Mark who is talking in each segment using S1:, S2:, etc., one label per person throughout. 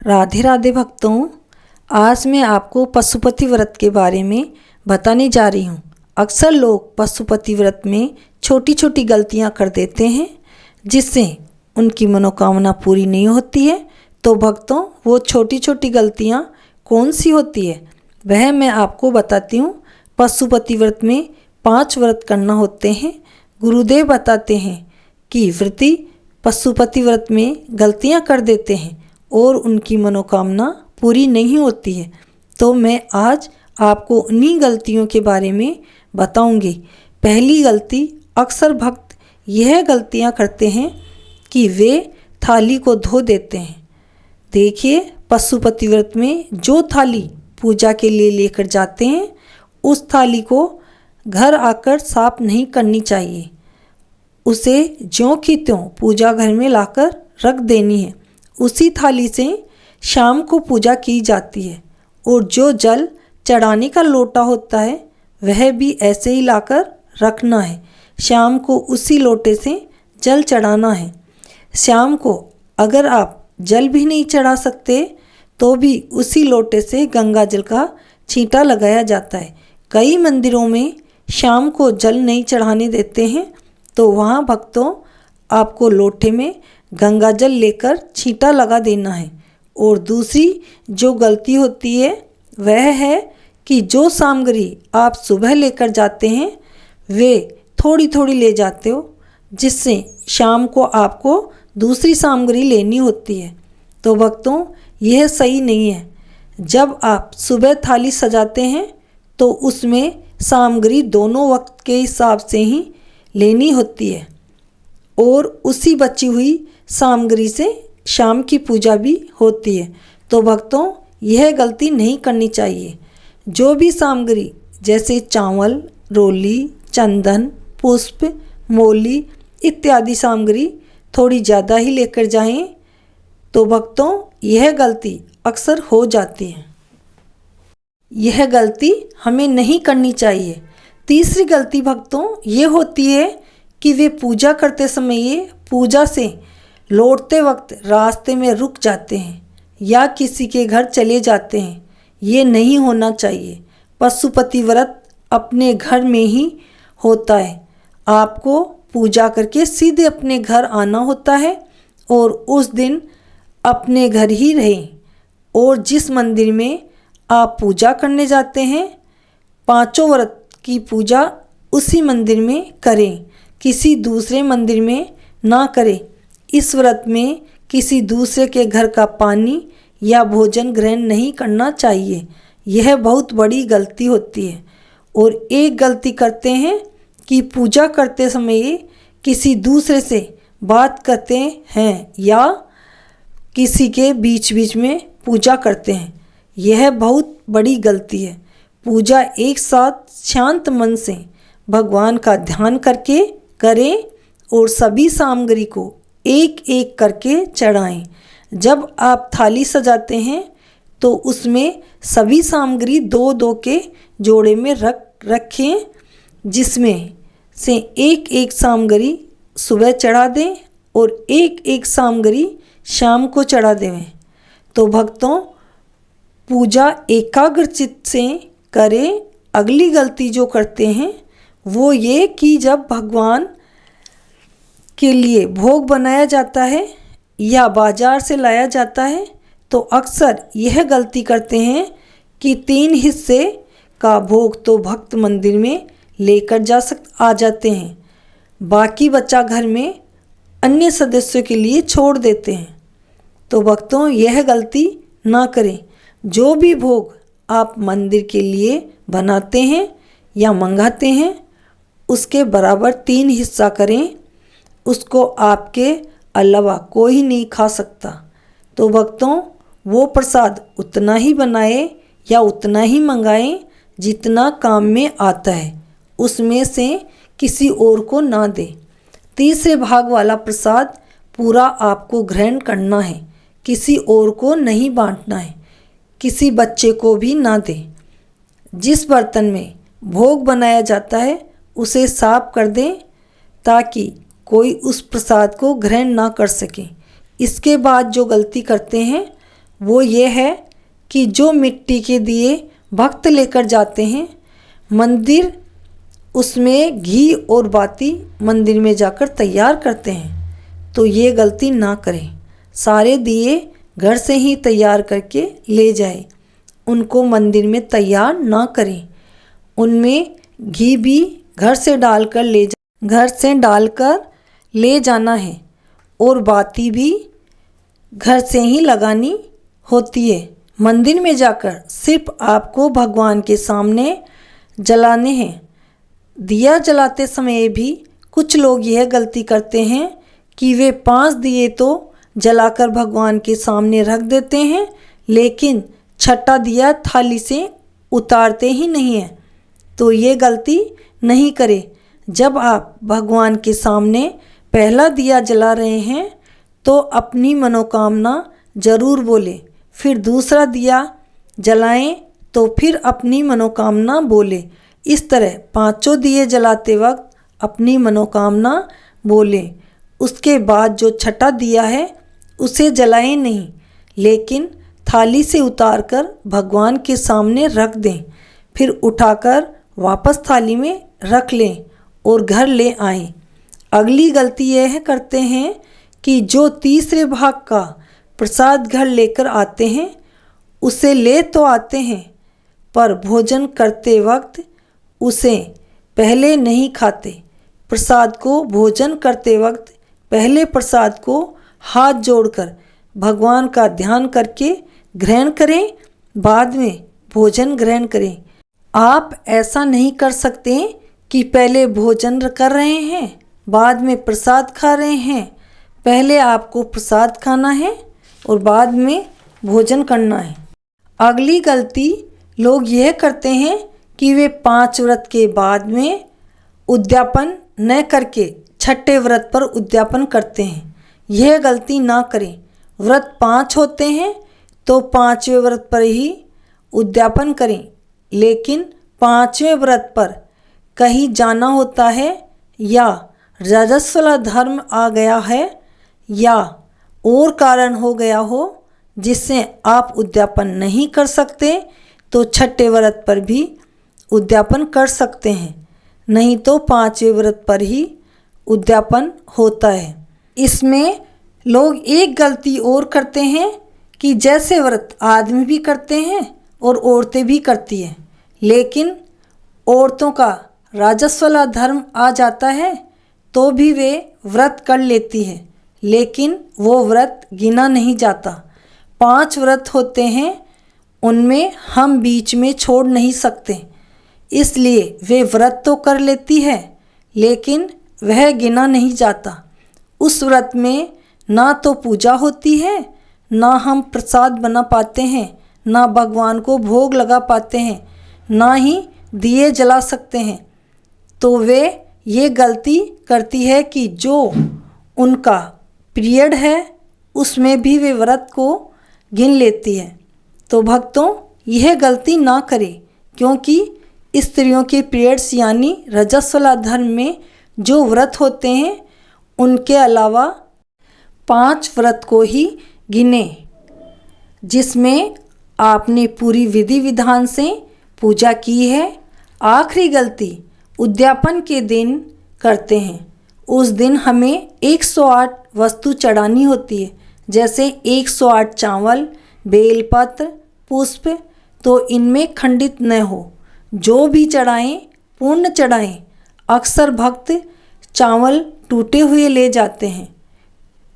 S1: राधे राधे भक्तों, आज मैं आपको पशुपति व्रत के बारे में बताने जा रही हूँ। अक्सर लोग पशुपति व्रत में छोटी छोटी गलतियाँ कर देते हैं जिससे उनकी मनोकामना पूरी नहीं होती है। तो भक्तों, वो छोटी छोटी गलतियाँ कौन सी होती है वह मैं आपको बताती हूँ। पशुपति व्रत में 5 व्रत करना होते हैं। गुरुदेव बताते हैं कि व्रती पशुपति व्रत में गलतियाँ कर देते हैं और उनकी मनोकामना पूरी नहीं होती है। तो मैं आज आपको उन्हीं गलतियों के बारे में बताऊंगी। पहली गलती, अक्सर भक्त यह गलतियां करते हैं कि वे थाली को धो देते हैं। देखिए, पशुपति व्रत में जो थाली पूजा के लिए लेकर जाते हैं उस थाली को घर आकर साफ नहीं करनी चाहिए। उसे ज्यों की त्यों पूजा घर में लाकर रख देनी है। उसी थाली से शाम को पूजा की जाती है और जो जल चढ़ाने का लोटा होता है वह भी ऐसे ही लाकर रखना है। शाम को उसी लोटे से जल चढ़ाना है। शाम को अगर आप जल भी नहीं चढ़ा सकते तो भी उसी लोटे से गंगा जल का छींटा लगाया जाता है। कई मंदिरों में शाम को जल नहीं चढ़ाने देते हैं, तो वहाँ भक्तों आपको लोटे में गंगा जल लेकर छींटा लगा देना है। और दूसरी जो गलती होती है वह है कि जो सामग्री आप सुबह लेकर जाते हैं वे थोड़ी थोड़ी ले जाते हो, जिससे शाम को आपको दूसरी सामग्री लेनी होती है। तो भक्तों, यह सही नहीं है। जब आप सुबह थाली सजाते हैं तो उसमें सामग्री दोनों वक्त के हिसाब से ही लेनी होती है और उसी बची हुई सामग्री से शाम की पूजा भी होती है। तो भक्तों, यह गलती नहीं करनी चाहिए। जो भी सामग्री जैसे चावल, रोली, चंदन, पुष्प, मौली इत्यादि सामग्री थोड़ी ज़्यादा ही लेकर जाएं। तो भक्तों, यह गलती अक्सर हो जाती है। यह गलती हमें नहीं करनी चाहिए। तीसरी गलती भक्तों ये होती है कि वे पूजा करते समय ये पूजा से लौटते वक्त रास्ते में रुक जाते हैं या किसी के घर चले जाते हैं। ये नहीं होना चाहिए। पशुपति व्रत अपने घर में ही होता है। आपको पूजा करके सीधे अपने घर आना होता है और उस दिन अपने घर ही रहें। और जिस मंदिर में आप पूजा करने जाते हैं 5 व्रत की पूजा उसी मंदिर में करें, किसी दूसरे मंदिर में ना करें। इस व्रत में किसी दूसरे के घर का पानी या भोजन ग्रहण नहीं करना चाहिए। यह बहुत बड़ी गलती होती है। और एक गलती करते हैं कि पूजा करते समय किसी दूसरे से बात करते हैं या किसी के बीच बीच में पूजा करते हैं। यह बहुत बड़ी गलती है। पूजा एक साथ शांत मन से भगवान का ध्यान करके करें और सभी सामग्री को एक एक करके चढ़ाएं। जब आप थाली सजाते हैं तो उसमें सभी सामग्री 2-2 के जोड़े में रखें, जिसमें से एक एक सामग्री सुबह चढ़ा दें और एक एक सामग्री शाम को चढ़ा दें। तो भक्तों, पूजा एकाग्रचित्त से करें। अगली गलती जो करते हैं वो ये कि जब भगवान के लिए भोग बनाया जाता है या बाजार से लाया जाता है तो अक्सर यह गलती करते हैं कि 3 हिस्से का भोग तो भक्त मंदिर में लेकर आ जाते हैं, बाकी बचा घर में अन्य सदस्यों के लिए छोड़ देते हैं। तो भक्तों, यह गलती ना करें। जो भी भोग आप मंदिर के लिए बनाते हैं या मंगाते हैं उसके बराबर 3 हिस्सा करें। उसको आपके अलावा कोई नहीं खा सकता। तो भक्तों, वो प्रसाद उतना ही बनाए या उतना ही मंगाएं जितना काम में आता है। उसमें से किसी और को ना दें। तीसरे भाग वाला प्रसाद पूरा आपको ग्रहण करना है, किसी और को नहीं बांटना है, किसी बच्चे को भी ना दें। जिस बर्तन में भोग बनाया जाता है उसे साफ कर दें ताकि कोई उस प्रसाद को ग्रहण ना कर सके। इसके बाद जो गलती करते हैं वो ये है कि जो मिट्टी के दिए भक्त लेकर जाते हैं मंदिर, उसमें घी और बाती मंदिर में जाकर तैयार करते हैं, तो ये गलती ना करें। सारे दिए घर से ही तैयार करके ले जाएं, उनको मंदिर में तैयार ना करें। उनमें घी भी घर से डालकर ले जाना है और बाती भी घर से ही लगानी होती है। मंदिर में जाकर सिर्फ आपको भगवान के सामने जलाने हैं। दिया जलाते समय भी कुछ लोग यह गलती करते हैं कि वे 5 दिए तो जलाकर भगवान के सामने रख देते हैं, लेकिन छठा दिया थाली से उतारते ही नहीं हैं। तो ये गलती नहीं करें। जब आप भगवान के सामने पहला दिया जला रहे हैं तो अपनी मनोकामना ज़रूर बोलें, फिर दूसरा दिया जलाएं तो फिर अपनी मनोकामना बोलें। इस तरह 5 दिए जलाते वक्त अपनी मनोकामना बोलें। उसके बाद जो छठा दिया है उसे जलाएं नहीं, लेकिन थाली से उतारकर भगवान के सामने रख दें, फिर उठाकर वापस थाली में रख लें और घर ले आएं। अगली गलती यह करते हैं कि जो तीसरे भाग का प्रसाद घर लेकर आते हैं उसे ले तो आते हैं, पर भोजन करते वक्त उसे पहले नहीं खाते। प्रसाद को भोजन करते वक्त पहले प्रसाद को हाथ जोड़कर भगवान का ध्यान करके ग्रहण करें, बाद में भोजन ग्रहण करें। आप ऐसा नहीं कर सकते कि पहले भोजन कर रहे हैं बाद में प्रसाद खा रहे हैं। पहले आपको प्रसाद खाना है और बाद में भोजन करना है। अगली गलती लोग यह करते हैं कि वे 5 व्रत के बाद में उद्यापन न करके छठे व्रत पर उद्यापन करते हैं। यह गलती ना करें। व्रत 5 होते हैं तो 5वें व्रत पर ही उद्यापन करें, लेकिन 5वें व्रत पर कहीं जाना होता है या रजस्वला धर्म आ गया है या और कारण हो गया हो जिससे आप उद्यापन नहीं कर सकते, तो छठे व्रत पर भी उद्यापन कर सकते हैं, नहीं तो 5वें व्रत पर ही उद्यापन होता है। इसमें लोग एक गलती और करते हैं कि जैसे व्रत आदमी भी करते हैं और औरतें भी करती हैं, लेकिन औरतों का राजस्वला धर्म आ जाता है तो भी वे व्रत कर लेती है, लेकिन वो व्रत गिना नहीं जाता। 5 व्रत होते हैं, उनमें हम बीच में छोड़ नहीं सकते, इसलिए वे व्रत तो कर लेती है लेकिन वह गिना नहीं जाता। उस व्रत में ना तो पूजा होती है, ना हम प्रसाद बना पाते हैं, ना भगवान को भोग लगा पाते हैं, ना ही दिए जला सकते हैं। तो वे ये गलती करती है कि जो उनका पीरियड है उसमें भी वे व्रत को गिन लेती है। तो भक्तों, यह गलती ना करें, क्योंकि स्त्रियों के पीरियड्स यानी रजस्वला धर्म में जो व्रत होते हैं उनके अलावा 5 व्रत को ही गिने, जिसमें आपने पूरी विधि विधान से पूजा की है। आखिरी गलती उद्यापन के दिन करते हैं। उस दिन हमें 108 वस्तु चढ़ानी होती है, जैसे 108 चावल, बेलपत्र, पुष्प। तो इनमें खंडित न हो, जो भी चढ़ाएं पूर्ण चढ़ाएं। अक्सर भक्त चावल टूटे हुए ले जाते हैं,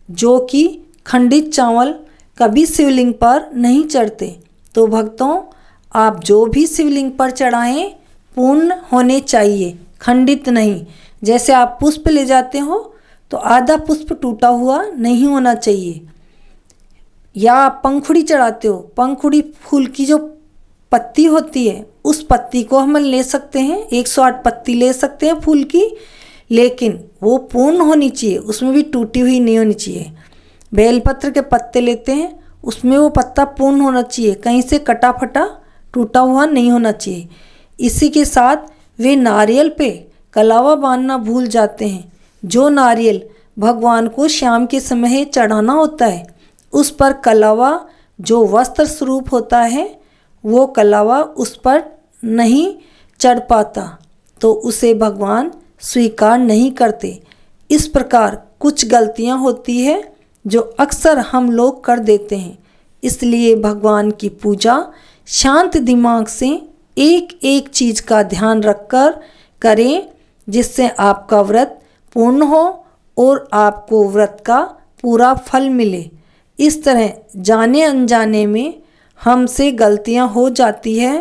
S1: जो कि खंडित चावल कभी शिवलिंग पर नहीं चढ़ते। तो भक्तों, आप जो भी शिवलिंग पर चढ़ाएं पूर्ण होने चाहिए, खंडित नहीं। जैसे आप पुष्प ले जाते हो तो आधा पुष्प टूटा हुआ नहीं होना चाहिए। या आप पंखुड़ी चढ़ाते हो, पंखुड़ी फूल की जो पत्ती होती है उस पत्ती को हम ले सकते हैं, 108 पत्ती ले सकते हैं फूल की, लेकिन वो पूर्ण होनी चाहिए, उसमें भी टूटी हुई नहीं होनी चाहिए। बेलपत्र के पत्ते लेते हैं, उसमें वो पत्ता पूर्ण होना चाहिए, कहीं से कटा फटा टूटा हुआ नहीं होना चाहिए। इसी के साथ वे नारियल पे कलावा बांधना भूल जाते हैं। जो नारियल भगवान को शाम के समय चढ़ाना होता है उस पर कलावा जो वस्त्र स्वरूप होता है वो कलावा उस पर नहीं चढ़ पाता तो उसे भगवान स्वीकार नहीं करते। इस प्रकार कुछ गलतियां होती है जो अक्सर हम लोग कर देते हैं। इसलिए भगवान की पूजा शांत दिमाग से एक एक चीज़ का ध्यान रखकर करें, जिससे आपका व्रत पूर्ण हो और आपको व्रत का पूरा फल मिले। इस तरह जाने अनजाने में हमसे गलतियां हो जाती है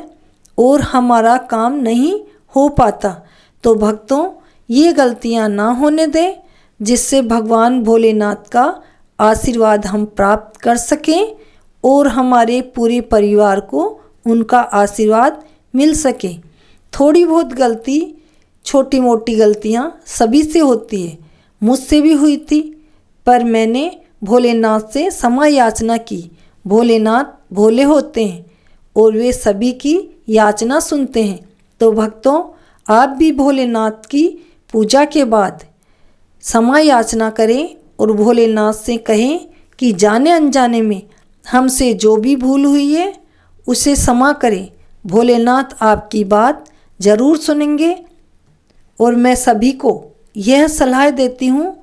S1: और हमारा काम नहीं हो पाता। तो भक्तों, ये गलतियां ना होने दें, जिससे भगवान भोलेनाथ का आशीर्वाद हम प्राप्त कर सकें और हमारे पूरे परिवार को उनका आशीर्वाद मिल सके। थोड़ी बहुत गलती, छोटी मोटी गलतियां सभी से होती है, मुझसे भी हुई थी, पर मैंने भोलेनाथ से क्षमा याचना की। भोलेनाथ भोले होते हैं और वे सभी की याचना सुनते हैं। तो भक्तों, आप भी भोलेनाथ की पूजा के बाद क्षमा याचना करें और भोलेनाथ से कहें कि जाने अनजाने में हमसे जो भी भूल हुई है उसे क्षमा करें। भोलेनाथ आपकी बात ज़रूर सुनेंगे। और मैं सभी को यह सलाह देती हूँ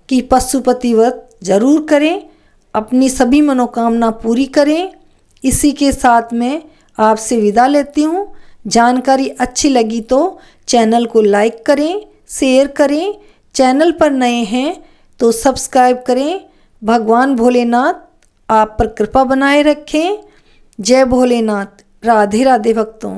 S1: कि पशुपति व्रत ज़रूर करें, अपनी सभी मनोकामना पूरी करें। इसी के साथ मैं आपसे विदा लेती हूँ। जानकारी अच्छी लगी तो चैनल को लाइक करें, शेयर करें। चैनल पर नए हैं तो सब्सक्राइब करें। भगवान भोलेनाथ आप पर कृपा बनाए रखें। जय भोलेनाथ। राधे राधे भक्तों।